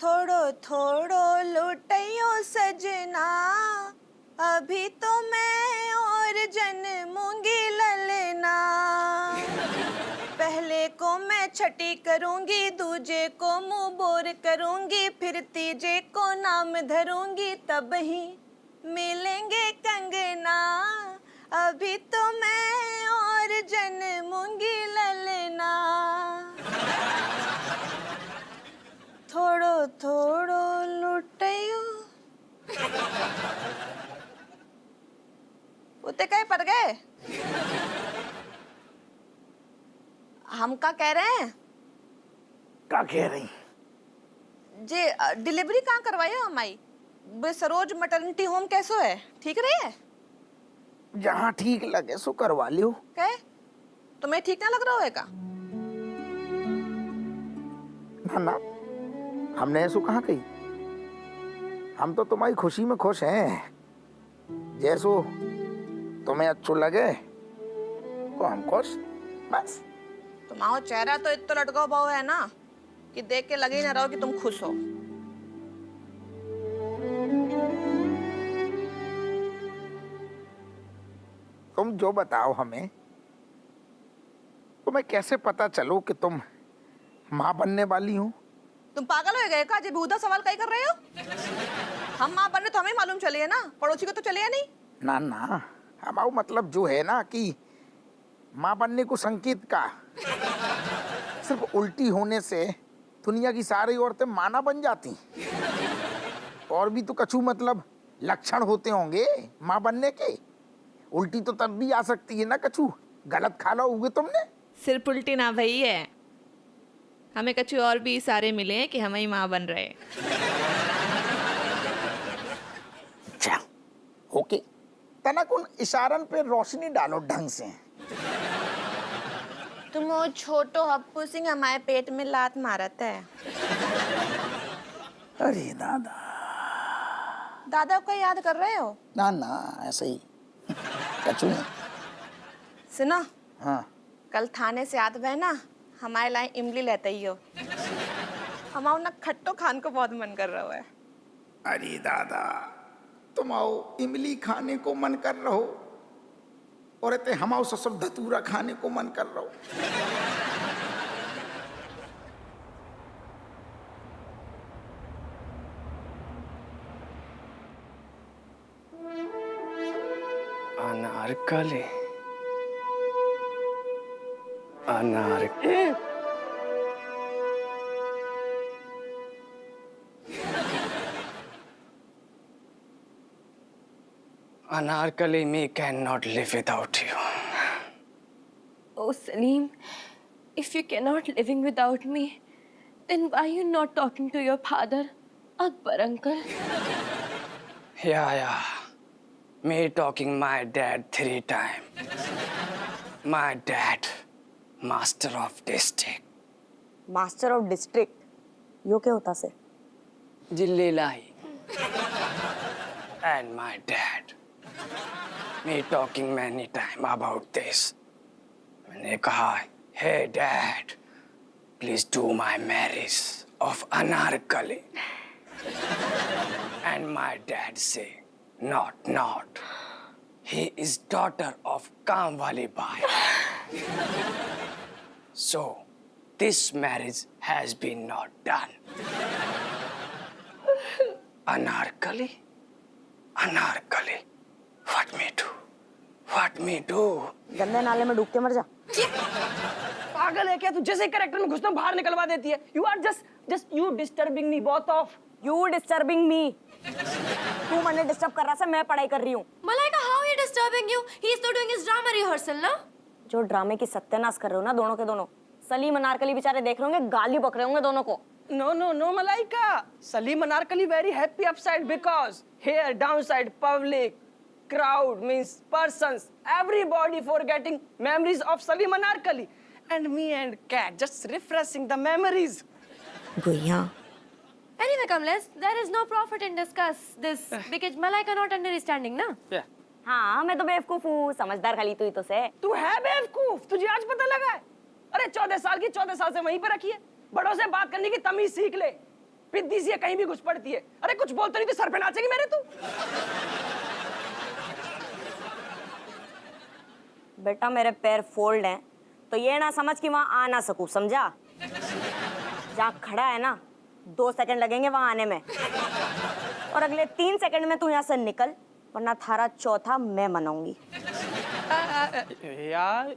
थोड़ो थोड़ो लुटैयो सजना, अभी तो मैं और जन्मूंगी ललना। पहले को मैं छठी करूंगी, दूजे को मुंह बोर करूंगी, फिर तीजे को नाम धरूंगी, तब ही मिलेंगे कंगना। अभी तो मैं और जन्मूंगी ललना। थोड़ो थोड़ो लुटैयो। उते कहीं पड़ गए? हम का कह रहे हैं? क्या कह रही? जे डिलीवरी कहाँ करवाई हो हमारी? सरोज मैटरनिटी होम कैसो है? ठीक रही है? जहाँ ठीक लगे सो करवा लियो। कहे? तुम्हें ठीक ना लग रहा होगा? ना ना, हमने ऐसो कहाँ कही। हम तो तुम्हारी खुशी में खुश हैं। जैसो तुम्हें अच्छो लगे तो हम खुश, बस। तुम्हारा चेहरा तो इतना लटका भाव है ना कि देख के लगे ही ना रहो कि तुम खुश हो। तुम जो बताओ हमें, तुम्हें कैसे पता चलो कि तुम माँ बनने वाली हो? तुम पागल हो गए का? जे बेहुदा सवाल कहीं कर रहे हो? हम माँ बने तो हमें मालूम चलिए ना, पड़ोसी को तो चलिए नहीं। ना ना, हमारा मतलब जो है ना कि माँ बनने को संकेत का सिर्फ उल्टी होने से दुनिया की सारी औरतें माँ ना बन जाती। और भी तो कछु मतलब लक्षण होते होंगे माँ बनने के। उल्टी तो तब भी आ सकती है ना, कछु गलत खा लो होगे तुमने। सिर्फ उल्टी ना भई है, हमें कछु और भी इशारे मिले हैं कि हम ही माँ बन रहे। अच्छा, ओके। तनक उन इशारन पे रोशनी डालो ढंग से। तुम वो छोटो हप्पू सिंह हमारे पेट में लात मारत है। अरे दादा। दादा को याद कर रहे हो? ना ना, ऐसे ही कछु नहीं। सुनो, हाँ। कल थाने से याद है ना, हमारे लाए इमली लेते ही हो। हमारा ना खट्टो खान को बहुत मन कर रहा है। अरे दादा, तुम आओ इमली खाने को मन कर रहो और इतने हम आओ ससुर धतूरा खाने को मन कर रहो। Anarkali, Anarkali, me cannot live without you. Oh, Salim, if you cannot living without me, then why are you not talking to your father, Akbar uncle? Yeah. Me talking my dad 3 times. My dad, master of district. Master of district यो क्या होता से? जिल्ली लाई. And my dad, me talking many times about this. मैंने कहा, hey dad, please do my marriage of Anarkali. And my dad say, not. He is daughter of Kamwali Bai. So, this marriage has been not done. Anarkali, what me do? गंदे नाले में डूब के मर जा। पागल है क्या तू? जैसे कैरेक्टर में घुसता बाहर निकलवा देती है। You are just you disturbing me both of. You disturbing me. तू मुझे डिस्टर्ब कर रहा है, मैं पढ़ाई कर रही हूँ। Malaika, how are you disturbing you? He is not doing his drama rehearsal, no? जो ड्रामे की सत्यानाश कर रहे हो ना दोनों के दोनों, सलीम अनारकली बेचारे देख रहे होंगे, गाली बक रहे होंगे दोनों को। No, Malaika. Salim Anarkali very happy upside because here downside public, crowd means persons, everybody forgetting memories of Salim Anarkali. And me and Cat just refreshing the memories. Guiya. Anyway, Kamlesh, there is no profit in discuss this because Malaika not understanding, na? Yeah. हाँ, मैं तो बेवकूफ हूँ, समझदार खाली तू ही तो से। तू है बेवकूफ, तुझे आज पता लगा है? अरे 14 साल की 14 साल से वहीं पे रखी है। बड़ों से बात करने की तमीज सीख ले। पिद्दी सी है, कहीं भी घुस पड़ती है। अरे कुछ बोलते नहीं तो सर पे नाचेगी मेरे तू। बेटा मेरे पैर फोल्ड हैं तो ये ना समझ कि वहां आ ना सकूं, समझा? जहाँ खड़ा है ना 2 सेकंड लगेंगे वहां आने में, और अगले 3 सेकंड में तू यहाँ से निकल, वरना थारा चौथा मैं मनाऊंगी। यार,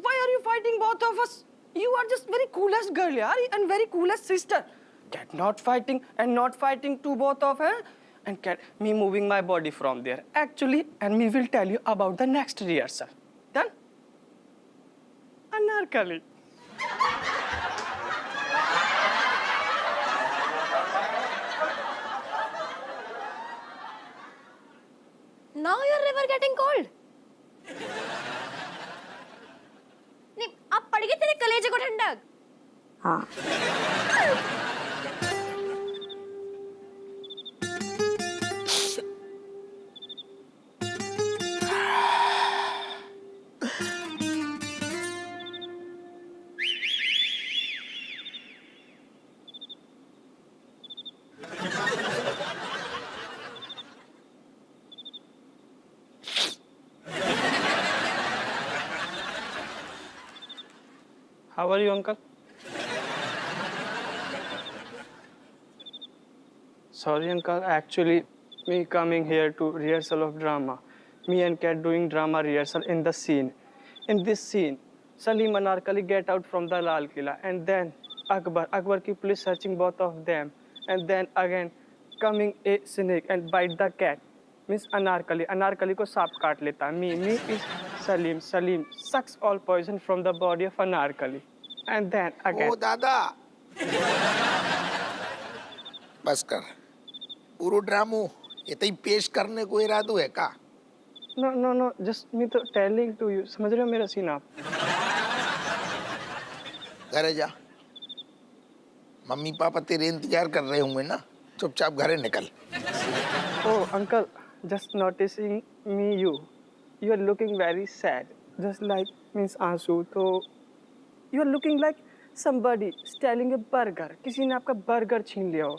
why are you fighting both of us? You are just very coolest girl, yaar, and very coolest sister. Get not fighting and not fighting to both of her, and get me moving my body from there. Actually, and me will tell you about the next rehearsal. Done? Anarkali. Now you're never getting cold. नहीं, अब पड़ गई तेरे कलेजे को ठंडक। हाँ How are you, uncle? Sorry, uncle. Actually, me coming here to rehearsal of drama. Me and Kat doing drama rehearsal in the scene. In this scene, Salim Anarkali get out from the Lal Killa, and then Akbar ki police searching both of them, and then again coming a snake and bite the cat. Means Anarkali ko सांप काट लेता. Me is Salim. Salim sucks all poison from the body of Anarkali, and then again. ओ दादा बस कर, पूरा ड्रामो ये पेश करने को इरादो है का? No, just me तो telling to you. समझ रहे हो मेरा सीन आप? घरे जा, मम्मी पापा तेरे इंतजार कर रहे होंगे ना, चुपचाप घरे निकल। Oh, uncle, just noticing me you are looking very sad, just like means आंसू। तो you are looking like somebody stealing a burger, किसी ने आपका बर्गर छीन लिया हो।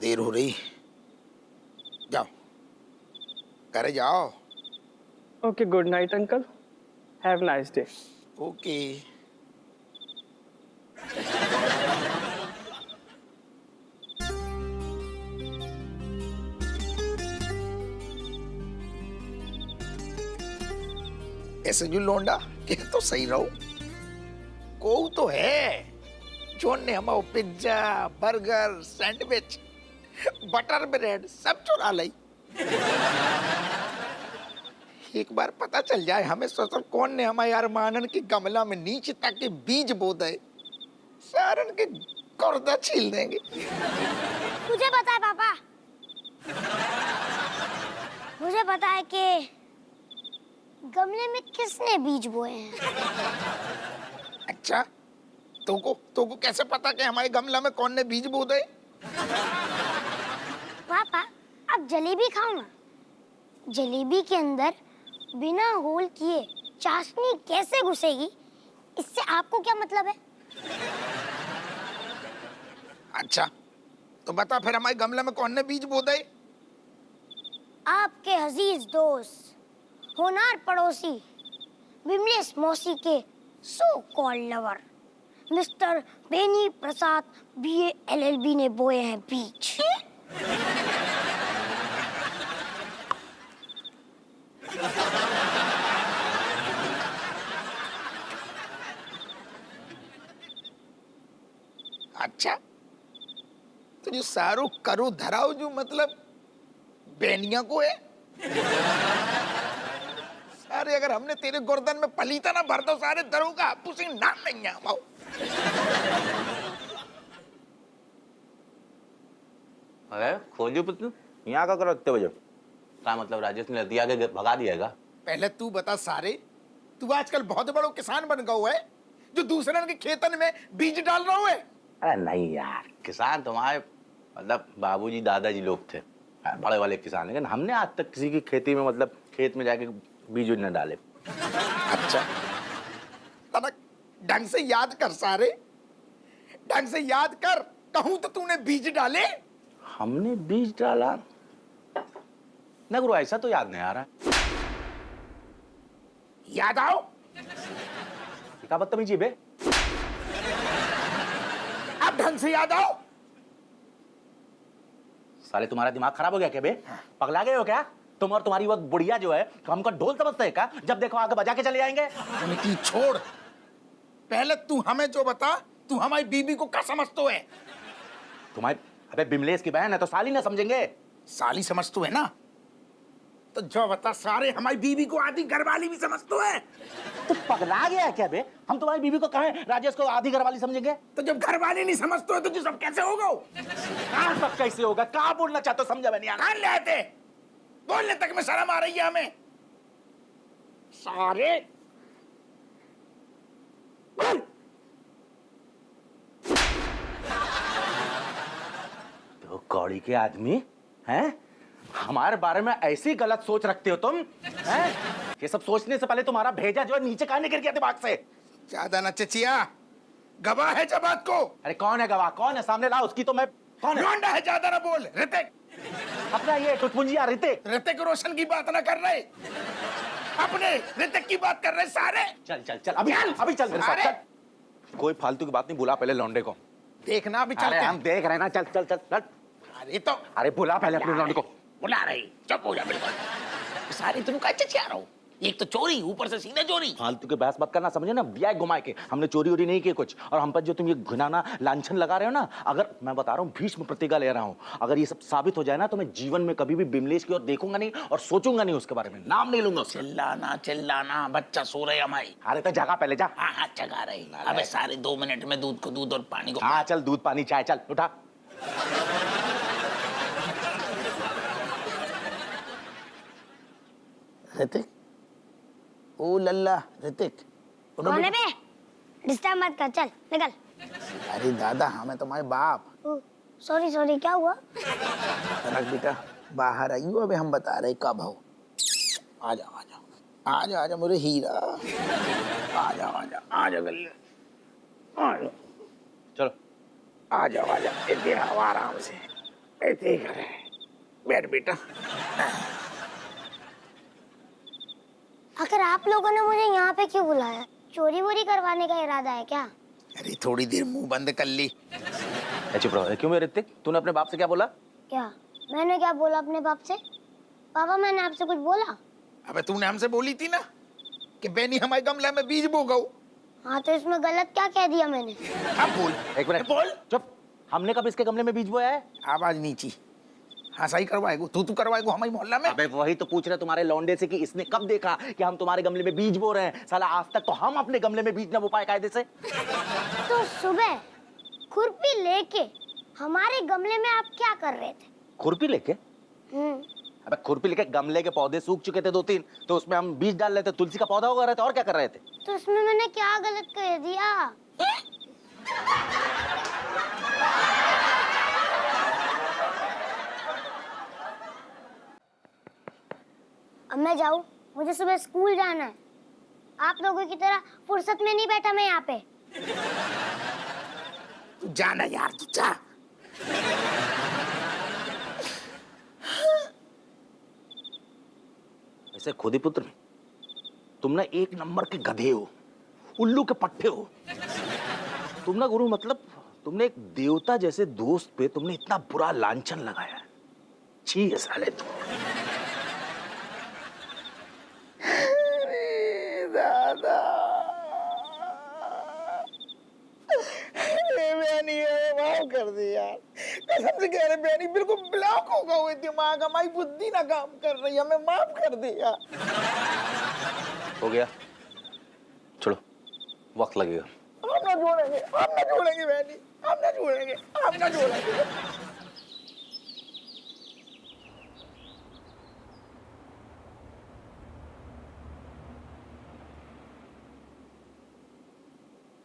देर हो रही, जाओ घरे जाओ। Okay, good night, uncle. Have a nice day. Okay ऐसे जो लोंडा ये तो सही रहो, को तो है जो ने हमारा pizza burger sandwich butter bread सब चुरा लाई। एक बार पता चल जाए हमें सोचो कौन ने हमारे यार मानन की गमला में नीचे तक के बीज बो दे, सारन के गुर्दा छील देंगे। मुझे पता है पापा, मुझे पता है कि गमले में किसने बीज बोए हैं। अच्छा, तो को कैसे पता कि हमारे गमला में कौन ने बीज बो दे? पापा अब जलेबी खाओ ना, जलेबी के अंदर बिना होल किए चाशनी कैसे घुसेगी, इससे आपको क्या मतलब है? अच्छा तो बता फिर हमारे गमले में कौन ने बीज बो दे? आपके अजीज दोस्त होनार पड़ोसी विमलेश मौसी के so called lover mister Beni Prasad BA LLB ने बोए हैं बीज। अच्छा तो जो सारो करो धराओ जो मतलब बेनिया को है सारे, अगर हमने तेरे गर्दन में पलीता ना भर दो सारे दरोगा पुसी नाम नहीं है माओ। अरे खोजू पुत्र यहाँ का करो इतने बजे? क्या मतलब राजेश ने दिया के भगा दिएगा? पहले तू बता सारे, तू आजकल बहुत बड़ो किसान बन गया है जो दूसरे के खेतन में बीज डाल रहा है। अरे नहीं यार, किसान तुम्हारे मतलब बाबूजी दादाजी लोग थे बड़े वाले किसान, लेकिन हमने आज तक किसी की खेती में मतलब खेत में जाके बीज न डाले। अच्छा तनक ढंग से याद कर सारे, ढंग से याद कर, कहूं तो तूने बीज डाले। हमने बीज डाला ना गुरु, ऐसा तो याद नहीं आ रहा। याद आओ। क्या बदतमीजी बे। अब ढंग से याद आओ। साले तुम्हारा दिमाग खराब हो गया क्या बे? पगला गए हो क्या तुम? और तुम्हारी वो बुढ़िया जो है हमको ढोल समझते है क्या? जब देखो आगे बजा के चले आएंगे। उनकी छोड़, पहले तू हमें जो बता, तू हमारी बीबी को क्या समझतो है? तुम्हारी अबे बिमलेश की बहन है तो साली ना समझेंगे? साली समझतो है ना, तो जो बता, सारे हमारी बीबी को आधी घरवाली भी समझतो है। तो पगला गया क्या बे? हम तुम्हारी बीबी को कहें राजेश को आधी घरवाली समझेंगे? तो जब घरवाली नहीं समझतो है तो जो सब कैसे होगा? कहाँ सब कैसे होगा? कहाँ बोलना चाहते हो समझा मैंने? कहाँ ले आते? बोलने तक में शर्म आ रही है हमें। सारे तो कौड़ी के आदमी हैं, हमारे बारे में ऐसी गलत सोच रखते हो तुम हैं? ये सब सोचने से पहले तुम्हारा भेजा जो है नीचे कहां गिर गया दिमाग से? ज्यादा न चचिया, गवाह है जबात को। अरे कौन है गवाह? कौन है? सामने ला उसकी तो मैं। कौन है? लौंडा है, ज्यादा न बोल। ऋतिक, अपना ये टुटपुंजिया ऋतिक। ऋतिक रोशन की बात न कर रहे, अपने ऋतिक की बात कर रहे सारे। चल चल चल अभी अभी चल मेरे साथ चल। कोई फालतू की बात नहीं, बुला पहले लौंडे को। देखना अभी अरे चलते हम हैं। देख रहे हैं ना, चल चल चल चल। अरे तो अरे बुला पहले अपने लौंडे को। बुला रही, चुप हो जा बिल्कुल। सारी तुम का चचिया रहो, एक तो चोरी, ऊपर से सीधा चोरी। फालतू के बहस मत करना, समझे ना? ब्याह घुमा के हमने चोरी वोरी नहीं की कुछ। और हम पर जो तुम ये घिनाना लांछन लगा रहे हो ना, अगर मैं बता रहा हूँ, भीष्म प्रतिज्ञा ले रहा हूँ, अगर ये सब साबित हो जाए ना तो मैं जीवन में कभी भी बिमलेश की ओर देखूंगा नहीं और सोचूंगा नहीं उसके बारे में, नाम नहीं लूंगा उसका। चिल्लाना चिल्लाना, बच्चा सो रहे हमारी। अरे तो जगह पहले जा। हाँ हाँ जगा रही। अबे सारे 2 मिनट में दूध को दूध और पानी को। हाँ चल, दूध पानी चाय, चल उठा। ऋतिक, ओ लल्ला ऋतिक। कौन है बे? डिस्टर्ब मत कर, चल निकल। अरे दादा, हमें तुम्हारे बाप। सॉरी सॉरी, क्या हुआ? रख बेटा, बाहर आइयो, अबे हम बता रहे कब हो। आ जाओ आ जाओ आ जाओ आ जाओ मेरे हीरा, आ जाओ आ जाओ आ जाओ गल्ले, आ जाओ चलो आ जाओ आ जाओ। इतने आओ आराम से, ऐसे ही करे। बैठ बेटा। आखिर आप लोगों ने मुझे यहाँ पे क्यों बुलाया? चोरी वोरी करवाने का इरादा है क्या? अरे थोड़ी देर मुंह बंद कर ली। चुप रहो। क्यों मेरे ऋतिक, तूने अपने बाप से क्या बोला? क्या मैंने क्या बोला अपने बाप से? पापा मैंने आपसे कुछ बोला? अबे तूने हमसे बोली थी ना कि बेनी हमारे गमले में बीज बो गऊ। हाँ तो इसमें गलत क्या कह दिया मैंने? अब बोल। एक मिनट बोल। चुप। हमने कब इसके गमले में बीज बोया है? आवाज नीची। हाँ सही करवाएगो, तू करवाएगो हमारी मोहल्ला में। अबे वही तो पूछ रहे तुम्हारे लौंडे से कि इसने कब देखा कि हम तुम्हारे गमले में बीज बो रहे हैं। साला आज तक तो हम अपने गमले में बीज न बो पाए कायदे से। तो सुबह खुरपी लेके हमारे गमले में आप क्या कर रहे थे? खुरपी लेके? अबे खुरपी लेके गमले के पौधे सूख चुके थे 2-3, तो उसमें हम बीज डाल रहे थे, तुलसी का पौधा उगा रहे थे, और क्या कर रहे थे? तो इसमें मैंने क्या गलत कह दिया? अब मैं जाऊं, मुझे सुबह स्कूल जाना है। आप लोगों की तरह फुर्सत में नहीं बैठा मैं यहाँ पे। तू जाना यार, तू जा। ऐसे खुदी पुत्र, तुम ना एक नंबर के गधे हो, उल्लू के पट्टे हो तुम ना गुरु। मतलब तुमने एक देवता जैसे दोस्त पे तुमने इतना बुरा लांछन लगाया है। छी है साले तुम। दादा बेनी माफ कर दे यार, कसम से कह रहे बेनी, बिल्कुल ब्लॉक हो गए दिमाग, हमारी बुद्धि ना काम कर रही, हमें माफ कर दे यार। हो गया, छोड़ो, वक्त लगेगा। हम ना छोड़ेंगे, हम ना छोड़ेंगे बेनी, हम ना छोड़ेंगे, हम ना छोड़ेंगे।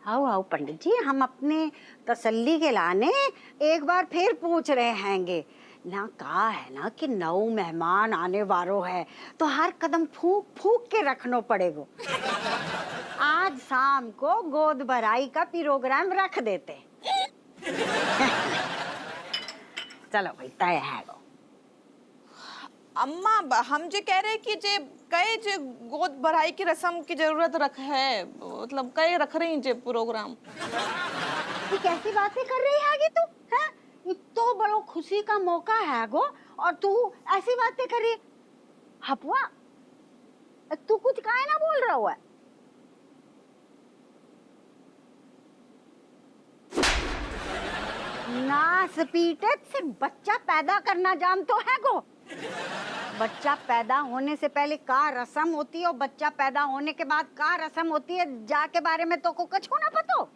आओ आओ पंडित जी, हम अपने तसल्ली के लाने एक बार फिर पूछ रहे हैंगे ना। कहा है ना कि 9 मेहमान आने वालों है तो हर कदम फूक फूक के रखना पड़ेगा। आज शाम को गोद भराई का प्रोग्राम रख देते, चलो भाई तय है वो। अम्मा हम जे कह रहे कि जे कई जे गोद भराई की रस्म की जरूरत रख है, मतलब कई रख रही जे प्रोग्राम। ये कैसी बातें कर रही है तू? हैं? ये तो बड़ो खुशी का मौका है गो और तू ऐसी बातें कर रही है। हपुआ तू कुछ काहे ना बोल रहा हुआ है? नास पीटे सिर्फ बच्चा पैदा करना जान तो है गो। बच्चा पैदा होने से पहले का रस्म होती है और बच्चा पैदा होने के बाद का रस्म होती है जाके बारे में तो को कुछ ना पतो।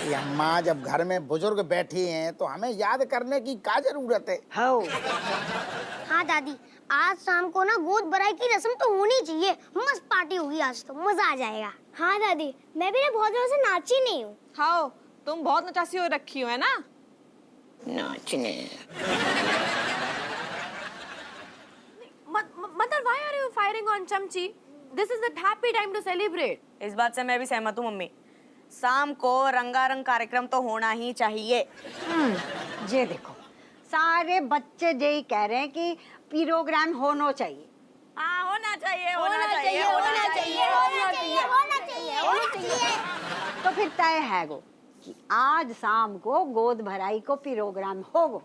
ये अम्मा जब घर में बुजुर्ग बैठे हैं तो हमें याद करने की क्या जरूरत है? हाँ दादी, आज शाम को ना गोद भराई की रस्म तो होनी चाहिए। मस्त पार्टी होगी आज तो, मजा आ जाएगा। हाँ दादी, मैं भी ना बहुत दिनों से नाची नहीं हूँ। हाँ तुम बहुत नचासी हो रखी हो है ना। नाचने Mother, why are you firing on Chamchi? This is a happy time to celebrate. इस बात से मैं भी सहमत हूँ मम्मी। शाम को रंगारंग कार्यक्रम तो होना ही चाहिए। ये देखो सारे बच्चे यही कह रहे हैं कि प्रोग्राम होना चाहिए। हाँ होना चाहिए, होना चाहिए, होना चाहिए, होना चाहिए, होना चाहिए, होना चाहिए। तो फिर तय है गो कि आज शाम को गोद भराई को प्रोग्राम होगो।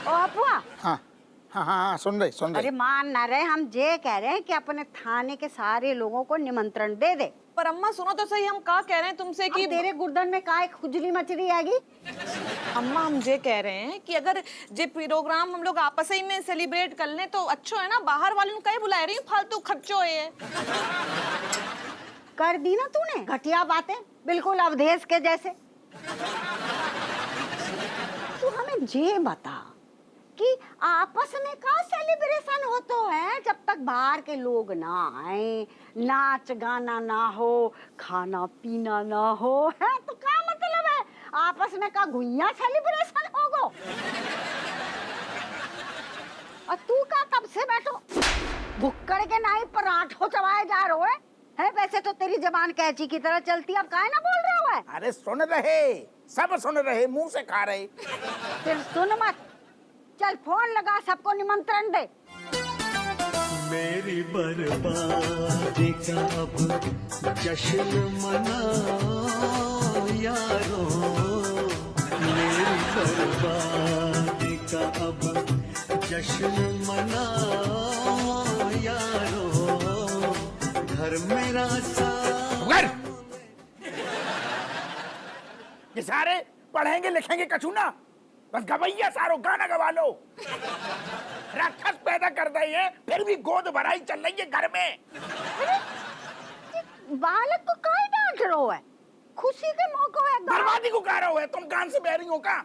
ओ अपुआ, हाँ हाँ हाँ सुन रही अरे मान ना रहे, हम ये कह रहे हैं कि अपने थाने के सारे लोगों को निमंत्रण दे दे। पर अम्मा सुनो तो सही, हम क्या कह रहे हैं तुमसे कि तेरे गुर्दन में काय खुजली मच रही आएगी। अम्मा हम ये कह रहे हैं कि अगर जे प्रोग्राम हम लोग आपस ही में सेलिब्रेट कर लें तो अच्छो है ना। बाहर वाले ने कहीं बुला रही फालतू खर्चो है। कर दी ना तूने घटिया बातें, बिल्कुल अवधेश के जैसे। तू हमें ये बता कि आपस में का सेलिब्रेशन होता है जब तक बाहर के लोग ना आए, नाच गाना ना हो, खाना पीना ना हो, है तो क्या मतलब है? आपस में का घुइया सेलिब्रेशन होगो। और तू का तब से बैठो भुक्कड़ के नाई पराठो चबाए जा रहे है? वैसे तो तेरी जबान कैची की तरह चलती, अब काहे ना बोल रहे हो? अरे सुन रहे, सब सुन रहे, मुंह से खा रहे। फिर सुन मत, चल फोन लगा, सबको निमंत्रण दे। मेरी बर्बादी का अब जश्न मनाओ यारो, मेरी बर्बादी का अब जश्न मनाओ यारो, घर मेरा घर ये सारे पढ़ेंगे लिखेंगे कछु ना, बस गवैया सारो गाना गवा लो। राक्षस पैदा कर रही है फिर भी गोद भराई चल रही है घर में। बालक को काहे डांट रहो है? खुशी के मौके है। बर्बादी को गा रहे हो, तुम कान से बह रही हो का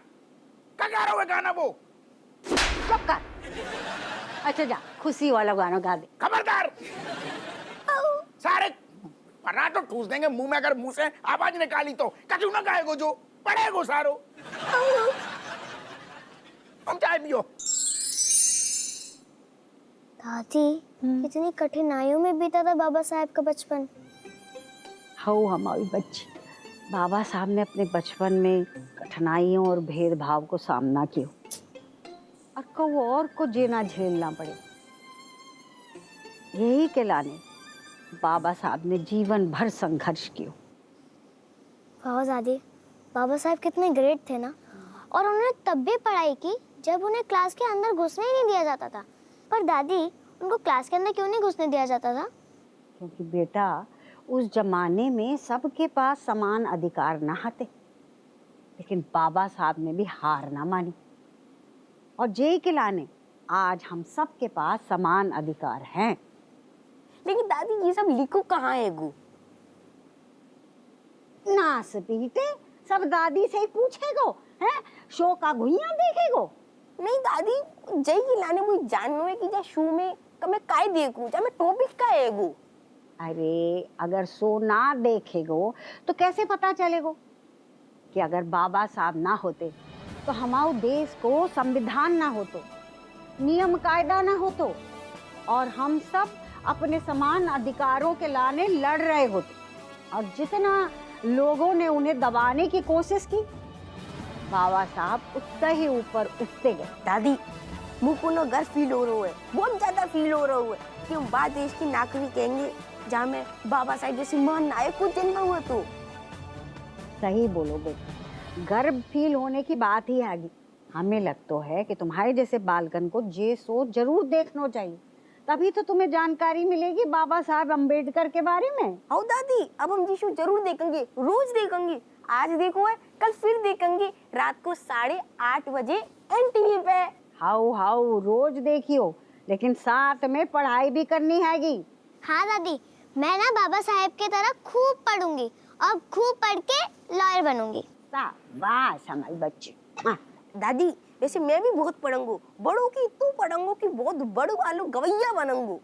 गा रहे हो गाना वो? चुप कर। अच्छा जा खुशी वाला गाना गा दे। खबरदार, सारे पराठो ठूस देंगे मुंह में अगर मुंह से आवाज निकाली तो। कछु ना गाएगो जो पढ़ेगो सारो। तुम चाय पियो। दादी, कितनी कठिनाइयों में बीता था बाबा साहब का बचपन। हो हमारी बच्ची, बाबा साहब ने अपने बचपन में कठिनाइयों और भेदभाव को सामना किया और को और को जीना झेलना पड़े। यही के लाने बाबा साहब ने जीवन भर संघर्ष किया। वाह दादी, बाबा साहब कितने ग्रेट थे ना। और उन्होंने तब भी पढ़ाई की जब उन्हें क्लास के अंदर घुसने ही नहीं दिया जाता था। पर दादी, उनको क्लास के अंदर क्यों नहीं घुसने दिया जाता था? क्योंकि बेटा उस जमाने में सबके पास समान अधिकार ना थे, लेकिन बाबा साहब ने भी हार ना मानी और जय के लाने आज हम सबके पास समान अधिकार हैं। लेकिन दादी ये सब लिखो कहाँ है गु? नास पीटे, सब दादी से ही पूछेगो, हैं? शो का घुइया देखेगो। नहीं दादी, जय की लाने मुझे जाननो है कि जा शू में कमे काय देखूं, जा मैं टॉपिक का है गु। अरे अगर सो ना देखेगो तो कैसे पता चलेगो कि अगर बाबा साहब ना होते तो हमारे देश को संविधान ना होतो, नियम कायदा ना होतो और हम सब अपने समान अधिकारों के लाने लड़ रहे होते। और जितना लोगों ने उन्हें दबाने की कोशिश की, बाबा साहब उतने ही ऊपर उठते गए। दादी मुझको ना गर्व फील हो रहा है, बहुत ज्यादा फील हो रहा है कि हम बात देश की नाकरी कहेंगे जहाँ में बाबा साहब जैसे महान नायक को जन्म हुआ। तो सही बोलो बेटा, गर्व फील होने की बात ही आ गई। हमें लगता है कि तुम्हारे जैसे बालकन को ये शो जरूर देखना चाहिए, तभी तो तुम्हें जानकारी मिलेगी बाबा साहब अम्बेडकर के बारे में। आओ दादी, अब हम ये शो जरूर देखेंगे, रोज देखेंगे। आज देखो है, कल फिर देखेंगे, रात को 8:30 बजे एनटीवी पे। हाउ रोज देखियो, लेकिन साथ में पढ़ाई भी करनी हैगी। हाँ दादी, मैं ना बाबा साहेब की तरह खूब पढ़ूंगी और खूब पढ़ के लॉयर बनूंगी। शाबाश हमारी बच्ची। दादी वैसे मैं भी बहुत पढ़ूंगू, बड़ों की तू पढ़ूंगू कि बहुत बड़ो वालों गवैया बनूंगू।